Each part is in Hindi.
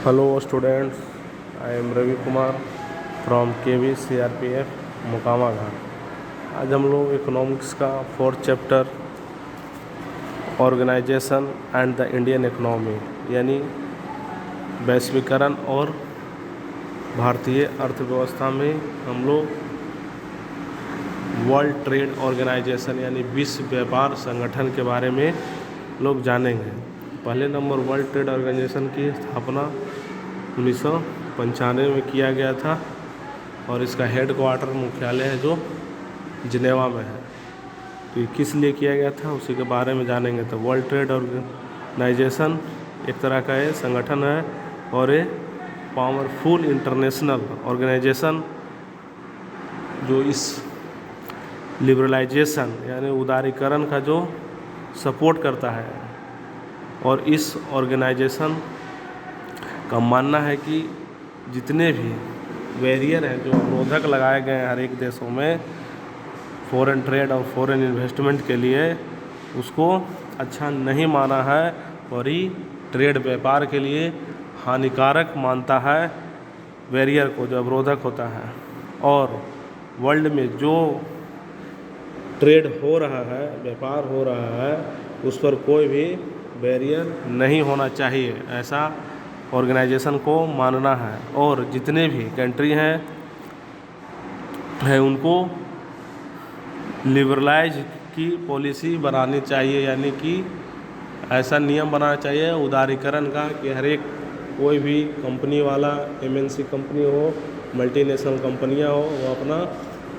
Hello students, I am Ravi Kumar from KV CRPF Mokama Ghat. आज हम लोग इकोनॉमिक्स का 4th chapter organisation and the Indian economy यानी वैश्वीकरण और भारतीय अर्थव्यवस्था में हम लोग वर्ल्ड ट्रेड ऑर्गेनाइजेशन यानी विश्व व्यापार संगठन के बारे में लोग जानेंगे। पहले नंबर वर्ल्ड ट्रेड ऑर्गेनाइजेशन की स्थापना 1995 में किया गया था और इसका हेड क्वार्टर मुख्यालय है जो जिनेवा में है। तो ये किस लिए किया गया था उसी के बारे में जानेंगे। तो वर्ल्ड ट्रेड ऑर्गेनाइजेशन एक तरह का ये संगठन है और ये पावरफुल इंटरनेशनल ऑर्गेनाइजेशन जो इस लिबरलाइजेशन यानी उदारीकरण का जो सपोर्ट करता है। और इस ऑर्गेनाइजेशन का मानना है कि जितने भी बैरियर हैं जो अवरोधक लगाए गए हैं हर एक देशों में फॉरेन ट्रेड और फॉरेन इन्वेस्टमेंट के लिए, उसको अच्छा नहीं माना है और ही ट्रेड व्यापार के लिए हानिकारक मानता है बैरियर को जो अवरोधक होता है। और वर्ल्ड में जो ट्रेड हो रहा है, व्यापार हो रहा है, उस पर कोई भी बैरियर नहीं होना चाहिए, ऐसा ऑर्गेनाइजेशन को मानना है। और जितने भी कंट्री हैं उनको लिबरलाइज की पॉलिसी बनानी चाहिए, यानी कि ऐसा नियम बनाना चाहिए उदारीकरण का कि हर एक कोई भी कंपनी वाला MNC कंपनी हो, मल्टीनेशनल कंपनियां हो, वो अपना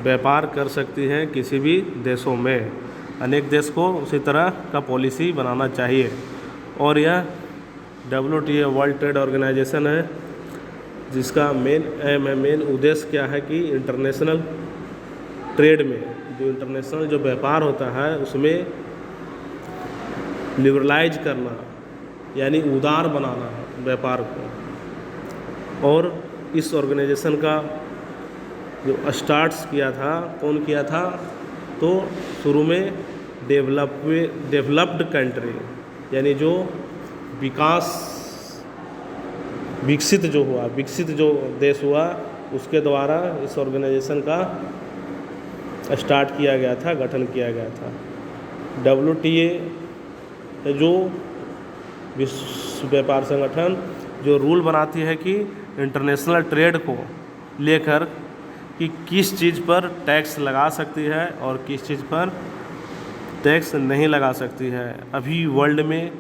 व्यापार कर सकती हैं किसी भी देशों में। अनेक देश को उसी तरह का पॉलिसी बनाना चाहिए। और यह WTO वर्ल्ड ट्रेड ऑर्गेनाइजेशन है जिसका मेन एम है, मेन उद्देश्य क्या है कि इंटरनेशनल ट्रेड में जो इंटरनेशनल जो व्यापार होता है उसमें लिबरलाइज करना यानी उदार बनाना व्यापार को। और इस ऑर्गेनाइजेशन का जो स्टार्ट्स किया था, कौन किया था? तो शुरू में डेवलप्ड कंट्री यानी जो विकसित जो देश हुआ उसके द्वारा इस ऑर्गेनाइजेशन का स्टार्ट किया गया था, गठन किया गया था। WTA जो विश्व व्यापार संगठन जो रूल बनाती है कि इंटरनेशनल ट्रेड को लेकर कि किस चीज़ पर टैक्स लगा सकती है और किस चीज़ पर टैक्स नहीं लगा सकती है। अभी वर्ल्ड में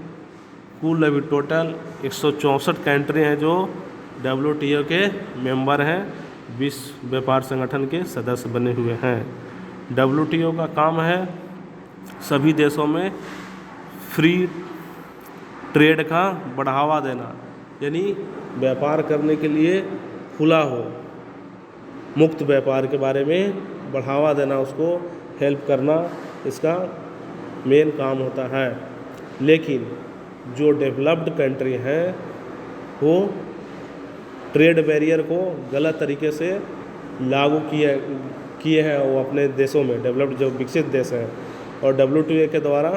कुल अभी टोटल 164 कंट्री हैं जो WTO के मेंबर हैं, विश्व व्यापार संगठन के सदस्य बने हुए हैं। WTO का काम है सभी देशों में फ्री ट्रेड का बढ़ावा देना, यानी व्यापार करने के लिए खुला हो, मुक्त व्यापार के बारे में बढ़ावा देना, उसको हेल्प करना इसका मेन काम होता है। लेकिन जो डेवलप्ड कंट्री हैं वो ट्रेड बैरियर को गलत तरीके से लागू किए हैं वो अपने देशों में, डेवलप्ड जो विकसित देश हैं। और WTO के द्वारा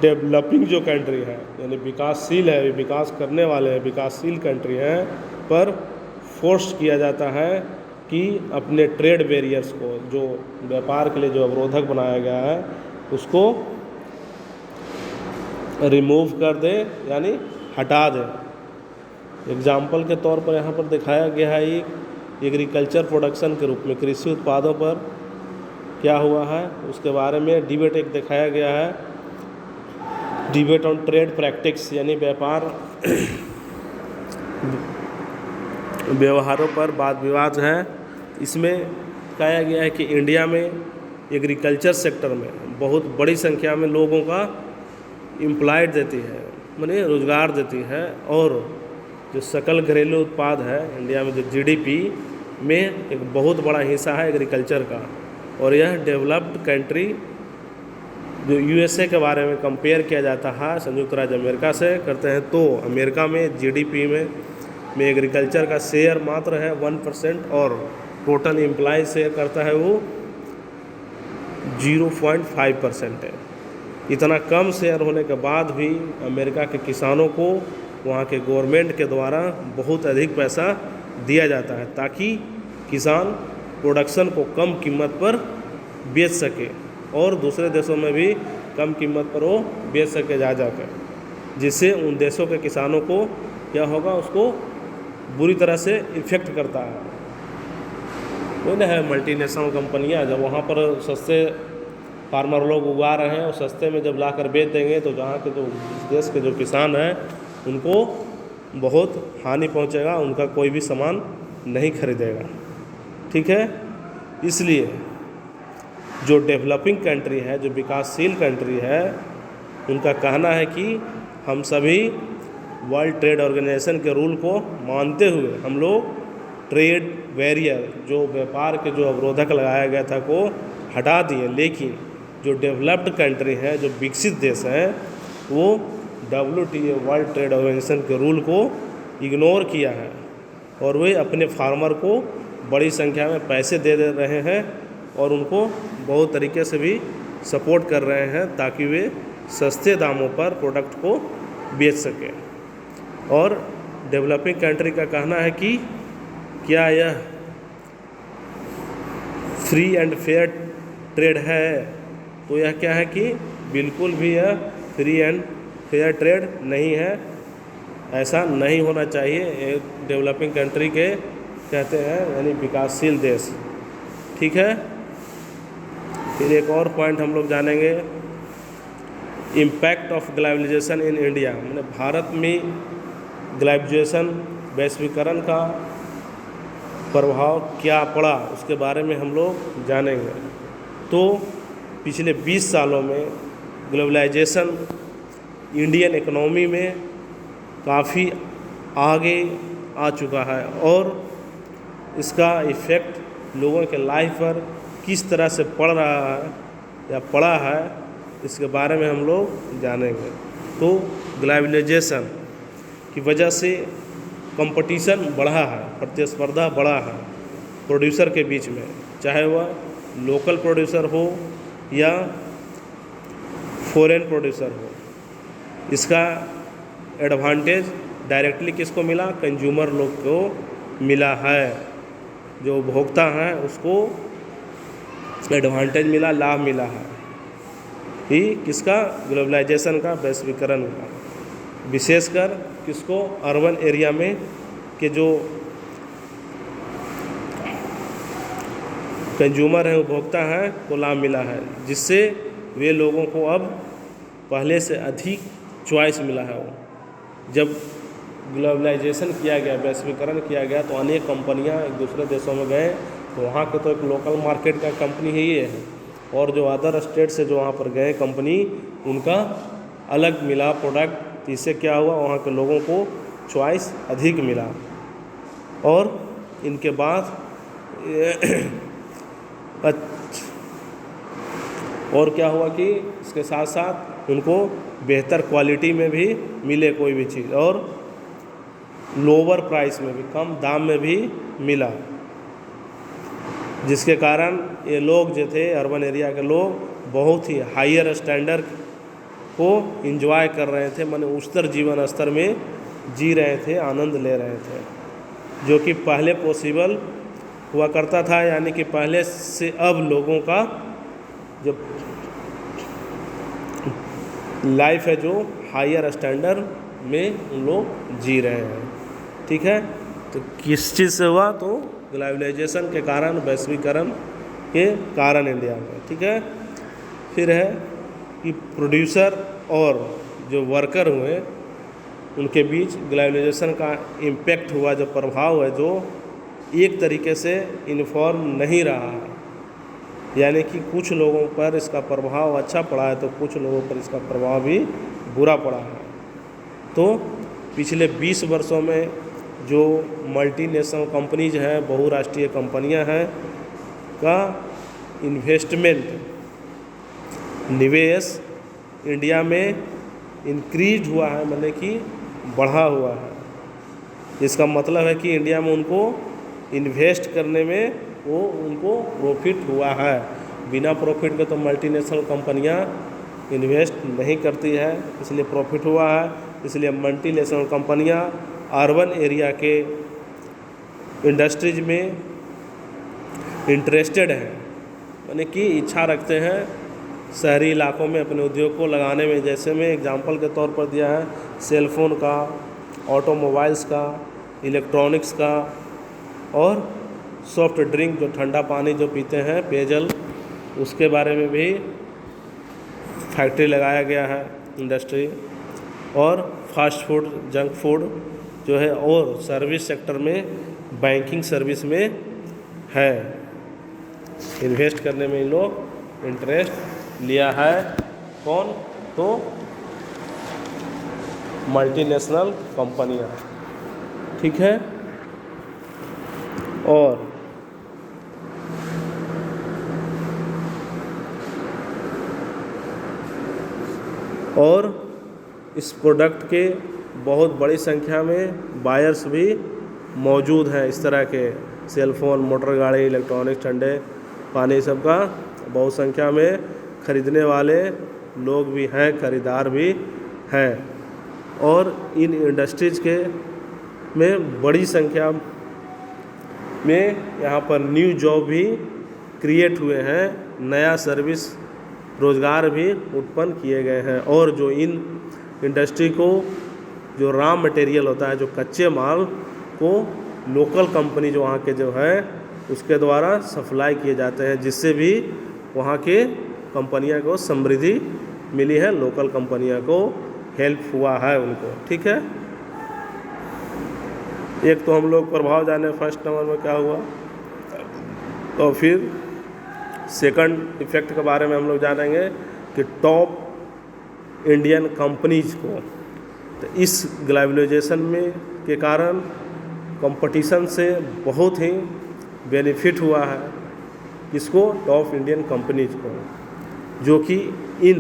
डेवलपिंग जो कंट्री है यानी विकासशील है, विकास करने वाले हैं, विकासशील कंट्री हैं पर फोर्स किया जाता है कि अपने ट्रेड बैरियर्स को जो व्यापार के लिए जो अवरोधक बनाया गया है उसको रिमूव कर दे यानी हटा दे। एग्जाम्पल के तौर पर यहाँ पर दिखाया गया है एग्रीकल्चर प्रोडक्शन के रूप में कृषि उत्पादों पर क्या हुआ है उसके बारे में डिबेट एक दिखाया गया है। डिबेट ऑन ट्रेड प्रैक्टिस यानी व्यवहारों पर वाद विवाद है। इसमें कहा गया है कि इंडिया में एग्रीकल्चर सेक्टर में बहुत बड़ी संख्या में लोगों का एम्प्लॉयड देती है, माने रोज़गार देती है। और जो सकल घरेलू उत्पाद है इंडिया में जो GDP में एक बहुत बड़ा हिस्सा है एग्रीकल्चर का। और यह डेवलप्ड कंट्री जो USA के बारे में कंपेयर किया जाता है संयुक्त राज्य अमेरिका से करते हैं, तो अमेरिका में GDP में एग्रीकल्चर का शेयर मात्र है 1% और टोटल एम्प्लॉय शेयर करता है वो 0.5% है। इतना कम शेयर होने के बाद भी अमेरिका के किसानों को वहाँ के गवर्नमेंट के द्वारा बहुत अधिक पैसा दिया जाता है ताकि किसान प्रोडक्शन को कम कीमत पर बेच सके और दूसरे देशों में भी कम कीमत पर वो बेच सके जा कर, जिससे उन देशों के किसानों को क्या होगा, उसको बुरी तरह से इफ़ेक्ट करता है। वही ना है मल्टीनेशनल कंपनियां, जब वहाँ पर सस्ते फार्मर लोग उगा रहे हैं और सस्ते में जब लाकर बेच देंगे तो जहाँ के जो देश के जो किसान हैं उनको बहुत हानि पहुँचेगा, उनका कोई भी सामान नहीं खरीदेगा। ठीक है, इसलिए जो डेवलपिंग कंट्री है, जो विकासशील कंट्री है, उनका कहना है कि हम सभी वर्ल्ड ट्रेड ऑर्गेनाइजेशन के रूल को मानते हुए हम लोग ट्रेड बैरियर, जो व्यापार के जो अवरोधक लगाया गया था, को हटा दिए। लेकिन जो डेवलप्ड कंट्री है, जो विकसित देश हैं, वो WTO वर्ल्ड ट्रेड ऑर्गेनाइजेशन के रूल को इग्नोर किया है और वे अपने फार्मर को बड़ी संख्या में पैसे दे रहे हैं और उनको बहुत तरीके से भी सपोर्ट कर रहे हैं ताकि वे सस्ते दामों पर प्रोडक्ट को बेच सकें। और डेवलपिंग कंट्री का कहना है कि क्या यह फ्री एंड फेयर ट्रेड है, तो यह क्या है कि बिल्कुल भी यह फ्री एंड फेयर ट्रेड नहीं है, ऐसा नहीं होना चाहिए। एक डेवलपिंग कंट्री के कहते हैं यानी विकासशील देश। ठीक है, फिर एक और पॉइंट हम लोग जानेंगे, impact of globalisation in India, मैंने भारत में ग्लोबलाइजेशन वैश्वीकरण का प्रभाव क्या पड़ा उसके बारे में हम लोग जानेंगे। तो पिछले 20 सालों में ग्लोबलाइजेशन इंडियन इकोनॉमी में काफ़ी आगे आ चुका है और इसका इफ़ेक्ट लोगों के लाइफ पर किस तरह से पड़ रहा है या पड़ा है, इसके बारे में हम लोग जानेंगे। तो ग्लोबलाइजेशन की वजह से कंपटीशन बढ़ा है, प्रतिस्पर्धा बढ़ा है प्रोड्यूसर के बीच में, चाहे वह लोकल प्रोड्यूसर हो या फॉरेन प्रोड्यूसर हो। इसका एडवांटेज डायरेक्टली किसको मिला, कंज्यूमर लोग को मिला है, जो उपभोक्ता हैं उसको एडवांटेज मिला, लाभ मिला है कि किसका, ग्लोबलाइजेशन का, वैश्वीकरण का। विशेषकर किसको, अर्बन एरिया में के जो कंज्यूमर हैं, उपभोक्ता हैं, को लाभ मिला है, जिससे वे लोगों को अब पहले से अधिक चॉइस मिला है। वो जब ग्लोबलाइजेशन किया गया, वैश्वीकरण किया गया, तो अनेक कंपनियां एक दूसरे देशों में गए, तो वहाँ के तो एक लोकल मार्केट का कंपनी ही है, और जो अदर स्टेट से जो वहाँ पर गए कंपनी, उनका अलग मिला प्रोडक्ट। इससे क्या हुआ, वहाँ के लोगों को चॉइस अधिक मिला और इनके बाद और क्या हुआ कि इसके साथ साथ उनको बेहतर क्वालिटी में भी मिले कोई भी चीज़, और लोअर प्राइस में भी, कम दाम में भी मिला, जिसके कारण ये लोग जो थे अर्बन एरिया के लोग बहुत ही हायर स्टैंडर्ड को एंजॉय कर रहे थे, माने उच्चतर जीवन स्तर में जी रहे थे, आनंद ले रहे थे, जो कि पहले पॉसिबल हुआ करता था। यानी कि पहले से अब लोगों का जो लाइफ है जो हायर स्टैंडर्ड में उन लोग जी रहे हैं। ठीक है, तो किस चीज़ से हुआ, तो ग्लोबलाइजेशन के कारण, वैश्वीकरण के कारण इंडिया में। ठीक है, फिर है कि प्रोड्यूसर और जो वर्कर हुए उनके बीच ग्लोबलाइजेशन का इम्पैक्ट हुआ, जो प्रभाव है, जो एक तरीके से यूनिफॉर्म नहीं रहा है। यानी कि कुछ लोगों पर इसका प्रभाव अच्छा पड़ा है तो कुछ लोगों पर इसका प्रभाव भी बुरा पड़ा है। तो पिछले 20 वर्षों में जो मल्टीनेशनल कंपनीज हैं, बहुराष्ट्रीय कंपनियां हैं, का इन्वेस्टमेंट, निवेश इंडिया में इंक्रीज हुआ है, मतलब कि बढ़ा हुआ है। इसका मतलब है कि इंडिया में उनको इन्वेस्ट करने में वो उनको प्रॉफिट हुआ है। बिना प्रॉफिट के तो मल्टीनेशनल कंपनियां इन्वेस्ट नहीं करती है, इसलिए प्रॉफिट हुआ है। इसलिए मल्टीनेशनल कंपनियां अर्बन एरिया के इंडस्ट्रीज में इंटरेस्टेड हैं, यानी कि इच्छा रखते हैं शहरी इलाकों में अपने उद्योग को लगाने में। जैसे मैं एग्जांपल के तौर पर दिया है सेलफोन का, ऑटोमोबाइल्स का, इलेक्ट्रॉनिक्स का और सॉफ्ट ड्रिंक जो ठंडा पानी जो पीते हैं पेयजल, उसके बारे में भी फैक्ट्री लगाया गया है इंडस्ट्री। और फास्ट फूड, जंक फूड जो है, और सर्विस सेक्टर में बैंकिंग सर्विस में है, इन्वेस्ट करने में इन लोग इंटरेस्ट लिया है। कौन? तो मल्टीनेशनल कंपनियां, ठीक है। और इस प्रोडक्ट के बहुत बड़ी संख्या में बायर्स भी मौजूद हैं। इस तरह के सेलफोन, मोटर गाड़ी, इलेक्ट्रॉनिक, ठंडे पानी सब का बहुत संख्या में खरीदने वाले लोग भी हैं, खरीदार भी हैं। और इन इंडस्ट्रीज़ के में बड़ी संख्या में यहाँ पर न्यू जॉब भी क्रिएट हुए हैं, नया सर्विस रोज़गार भी उत्पन्न किए गए हैं। और जो इन इंडस्ट्री को जो रॉ मटेरियल होता है, जो कच्चे माल को लोकल कंपनी जो वहाँ के जो है उसके द्वारा सप्लाई किए जाते हैं, जिससे भी वहाँ के कंपनियां को समृद्धि मिली है, लोकल कंपनियां को हेल्प हुआ है उनको, ठीक है। एक तो हम लोग प्रभाव जाने फर्स्ट नंबर में क्या हुआ, तो फिर सेकंड इफेक्ट के बारे में हम लोग जानेंगे कि टॉप इंडियन कंपनीज को, तो इस ग्लोबलाइजेशन में के कारण कंपटीशन से बहुत ही बेनिफिट हुआ है। किसको? टॉप इंडियन कंपनीज को, जो कि इन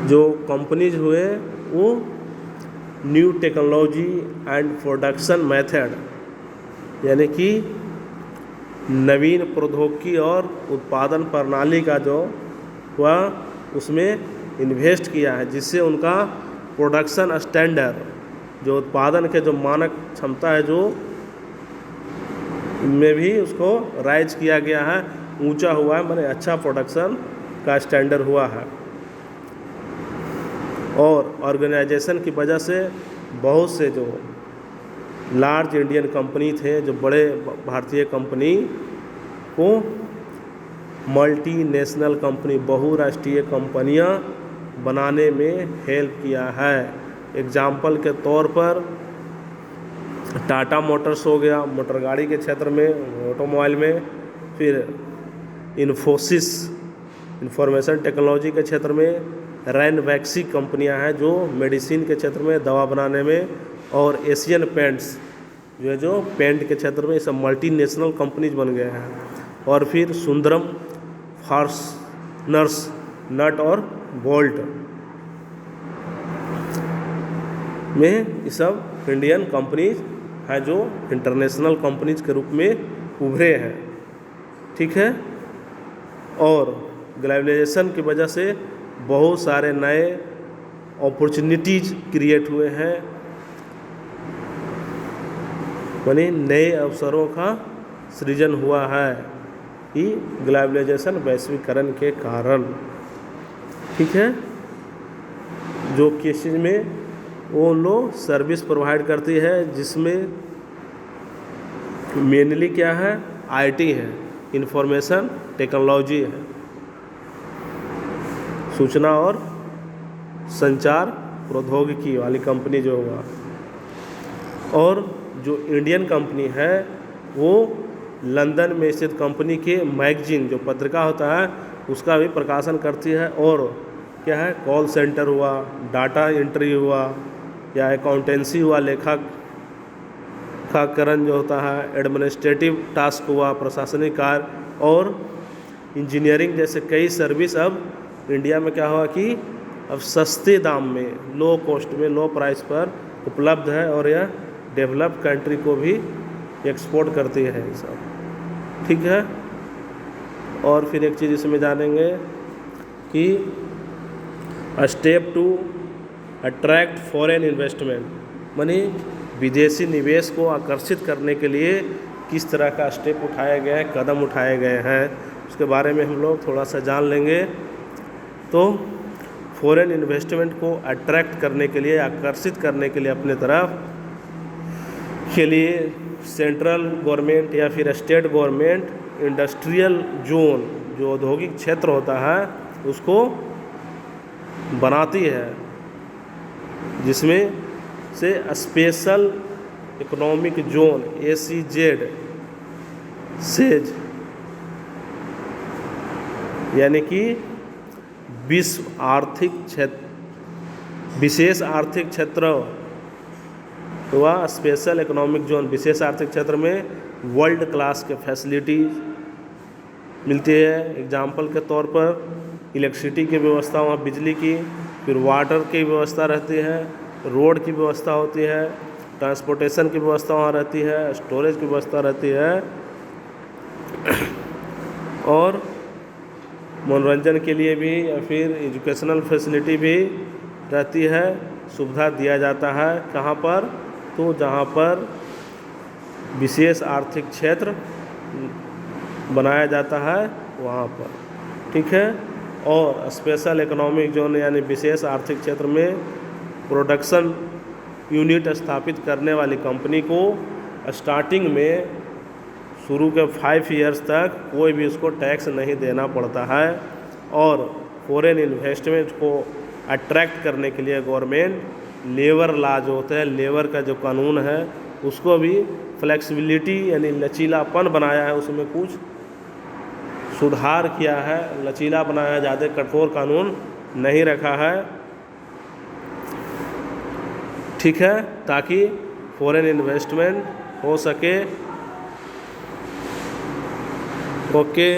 जो कंपनीज हुए वो new technology and production method, यानी कि नवीन प्रौद्योगिकी और उत्पादन प्रणाली का जो हुआ उसमें इन्वेस्ट किया है, जिससे उनका प्रोडक्शन स्टैंडर्ड, जो उत्पादन के जो मानक क्षमता है जो में भी उसको राइज किया गया है, ऊंचा हुआ है, माने अच्छा प्रोडक्शन का स्टैंडर्ड हुआ है। और ऑर्गेनाइजेशन की वजह से बहुत से जो लार्ज इंडियन कंपनी थे, जो बड़े भारतीय कंपनी को मल्टीनेशनल कंपनी, बहुराष्ट्रीय कंपनियां बनाने में हेल्प किया है। एग्जाम्पल के तौर पर टाटा मोटर्स हो गया मोटर गाड़ी के क्षेत्र में, ऑटोमोबाइल में, फिर इन्फोसिस इंफॉर्मेशन टेक्नोलॉजी के क्षेत्र में, रैनवैक्सी कंपनियां हैं जो मेडिसिन के क्षेत्र में, दवा बनाने में, और एशियन पेंट्स जो है जो पेंट के क्षेत्र में, ये सब मल्टीनेशनल कंपनीज बन गए हैं। और फिर सुंदरम फास्टनर्स, नट और बोल्ट में ये सब इंडियन कंपनीज हैं जो इंटरनेशनल कंपनीज के रूप में उभरे हैं, ठीक है। और ग्लोबलाइजेशन की वजह से बहुत सारे नए अपॉर्चुनिटीज क्रिएट हुए हैं, यानी नए अवसरों का सृजन हुआ है कि ग्लोबलाइजेशन, वैश्वीकरण के कारण, ठीक है। जो केसेज में वो लोग सर्विस प्रोवाइड करती है, जिसमें मेनली क्या है, आईटी है, इंफॉर्मेशन टेक्नोलॉजी है, सूचना और संचार प्रौद्योगिकी वाली कंपनी जो हुआ। और जो इंडियन कंपनी है वो लंदन में स्थित कंपनी के मैगजीन, जो पत्रिका होता है, उसका भी प्रकाशन करती है। और क्या है, कॉल सेंटर हुआ, डाटा एंट्री हुआ, या अकाउंटेंसी हुआ, लेखाकरण जो होता है, एडमिनिस्ट्रेटिव टास्क हुआ, प्रशासनिक कार्य, और इंजीनियरिंग जैसे कई सर्विस अब इंडिया में क्या हुआ कि अब सस्ते दाम में, लो कॉस्ट में, लो प्राइस पर उपलब्ध है, और यह डेवलप्ड कंट्री को भी एक्सपोर्ट करती है ये सब, ठीक है। और फिर एक चीज़ इसमें जानेंगे कि step to attract foreign investment, मानी विदेशी निवेश को आकर्षित करने के लिए किस तरह का स्टेप उठाया गया है, कदम उठाए गए हैं, उसके बारे में हम लोग थोड़ा सा जान लेंगे। तो फॉरेन इन्वेस्टमेंट को अट्रैक्ट करने के लिए, आकर्षित करने के लिए अपने तरफ के लिए सेंट्रल गवर्नमेंट या फिर स्टेट गवर्नमेंट इंडस्ट्रियल जोन, जो औद्योगिक क्षेत्र होता है, उसको बनाती है, जिसमें से special economic zone SEZ says यानी कि विश्व आर्थिक क्षेत्र, विशेष आर्थिक क्षेत्र हुआ स्पेशल इकोनॉमिक जोन। विशेष आर्थिक क्षेत्र में वर्ल्ड क्लास के फैसिलिटी मिलती है। एग्जाम्पल के तौर पर इलेक्ट्रिसिटी की व्यवस्था, वहाँ बिजली की, फिर वाटर की व्यवस्था रहती है, रोड की व्यवस्था होती है, ट्रांसपोर्टेशन की व्यवस्था वहाँ रहती है, स्टोरेज की व्यवस्था रहती है, और मनोरंजन के लिए भी या फिर एजुकेशनल फैसिलिटी भी रहती है, सुविधा दिया जाता है। कहाँ पर? तो जहाँ पर विशेष आर्थिक क्षेत्र बनाया जाता है वहाँ पर, ठीक है। और स्पेशल इकोनॉमिक जोन यानी विशेष आर्थिक क्षेत्र में प्रोडक्शन यूनिट स्थापित करने वाली कंपनी को स्टार्टिंग में शुरू के 5 इयर्स तक कोई भी उसको टैक्स नहीं देना पड़ता है। और फॉरेन इन्वेस्टमेंट को अट्रैक्ट करने के लिए गवर्नमेंट लेबर लॉ जो होते हैं, लेबर का जो कानून है, उसको भी फ्लेक्सिबिलिटी यानी लचीलापन बनाया है, उसमें कुछ सुधार किया है, लचीला बनाया है, ज़्यादा कठोर कानून नहीं रखा है, ठीक है, ताकि फॉरेन इन्वेस्टमेंट हो सके। ओके।